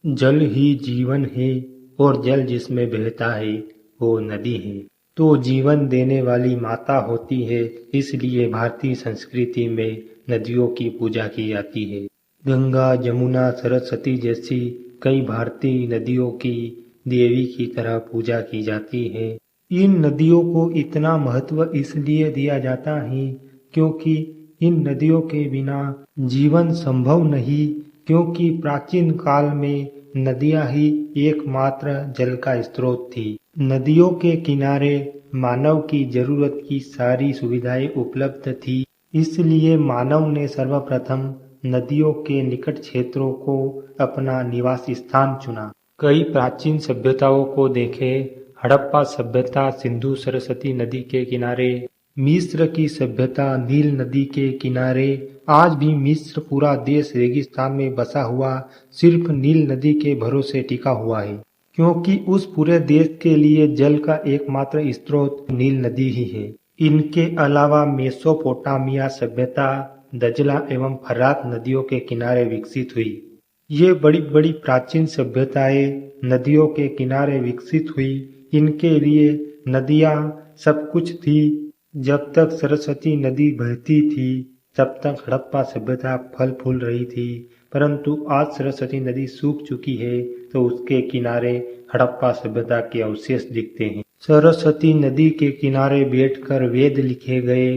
जल ही जीवन है और जल जिसमें बहता है वो नदी है। तो जीवन देने वाली माता होती है, इसलिए भारतीय संस्कृति में नदियों की पूजा की जाती है। गंगा, जमुना, सरस्वती जैसी कई भारतीय नदियों की देवी की तरह पूजा की जाती है। इन नदियों को इतना महत्व इसलिए दिया जाता है क्योंकि इन नदियों के बिना जीवन संभव नहीं, क्योंकि प्राचीन काल में नदियां ही एकमात्र जल का स्रोत थी। नदियों के किनारे मानव की जरूरत की सारी सुविधाएं उपलब्ध थी, इसलिए मानव ने सर्वप्रथम नदियों के निकट क्षेत्रों को अपना निवास स्थान चुना। कई प्राचीन सभ्यताओं को देखें। हड़प्पा सभ्यता सिंधु सरस्वती नदी के किनारे, मिस्र की सभ्यता नील नदी के किनारे। आज भी मिस्र पूरा देश रेगिस्तान में बसा हुआ सिर्फ नील नदी के भरोसे टिका हुआ है, क्योंकि उस पूरे देश के लिए जल का एकमात्र स्रोत नील नदी ही है। इनके अलावा मेसोपोटामिया सभ्यता दजला एवं फरात नदियों के किनारे विकसित हुई। ये बड़ी बड़ी प्राचीन सभ्यताएं नदियों के किनारे विकसित हुई। इनके लिए नदियां सब कुछ थी। जब तक सरस्वती नदी बहती थी तब तक हड़प्पा सभ्यता फल फूल रही थी, परंतु आज सरस्वती नदी सूख चुकी है तो उसके किनारे हड़प्पा सभ्यता के अवशेष दिखते हैं। सरस्वती नदी के किनारे बैठकर वेद लिखे गए।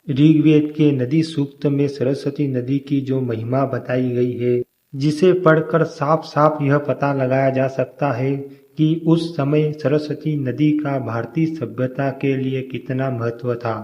ऋग्वेद के नदी सूक्त में सरस्वती नदी की जो महिमा बताई गई है, जिसे पढ़कर साफ साफ यह पता लगाया जा सकता है कि उस समय सरस्वती नदी का भारतीय सभ्यता के लिए कितना महत्व था।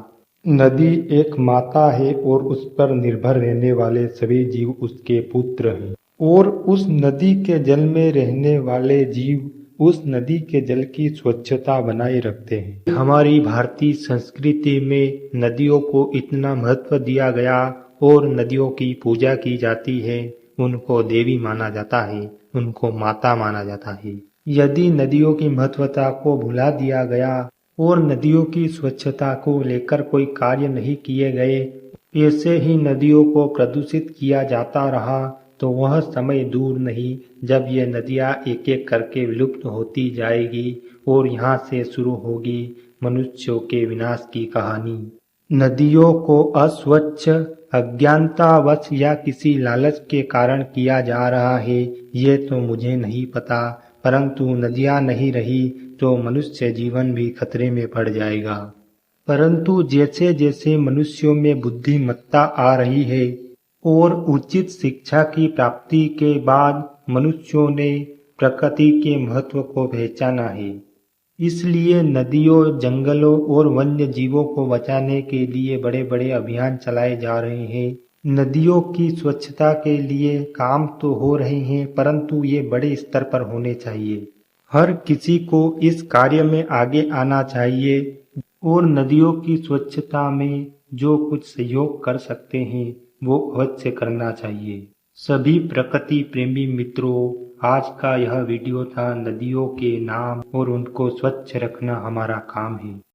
नदी एक माता है और उस पर निर्भर रहने वाले सभी जीव उसके पुत्र हैं, और उस नदी के जल में रहने वाले जीव उस नदी के जल की स्वच्छता बनाए रखते हैं। हमारी भारतीय संस्कृति में नदियों को इतना महत्व दिया गया और नदियों की पूजा की जाती है। उनको देवी माना जाता है, उनको माता माना जाता है। यदि नदियों की महत्वता को भुला दिया गया और नदियों की स्वच्छता को लेकर कोई कार्य नहीं किए गए, ऐसे ही नदियों को प्रदूषित किया जाता रहा, तो वह समय दूर नहीं जब ये नदियां एक एक करके विलुप्त होती जाएगी और यहाँ से शुरू होगी मनुष्यों के विनाश की कहानी। नदियों को अस्वच्छ अज्ञानतावश या किसी लालच के कारण किया जा रहा है, ये तो मुझे नहीं पता, परंतु नदियां नहीं रही तो मनुष्य जीवन भी खतरे में पड़ जाएगा। परंतु जैसे जैसे मनुष्यों में बुद्धिमत्ता आ रही है और उचित शिक्षा की प्राप्ति के बाद मनुष्यों ने प्रकृति के महत्व को पहचाना है, इसलिए नदियों, जंगलों और वन्य जीवों को बचाने के लिए बड़े बड़े अभियान चलाए जा रहे हैं। नदियों की स्वच्छता के लिए काम तो हो रहे हैं, परंतु ये बड़े स्तर पर होने चाहिए। हर किसी को इस कार्य में आगे आना चाहिए और नदियों की स्वच्छता में जो कुछ सहयोग कर सकते हैं वो अवश्य करना चाहिए। सभी प्रकृति प्रेमी मित्रों, आज का यह वीडियो था नदियों के नाम और उनको स्वच्छ रखना हमारा काम है।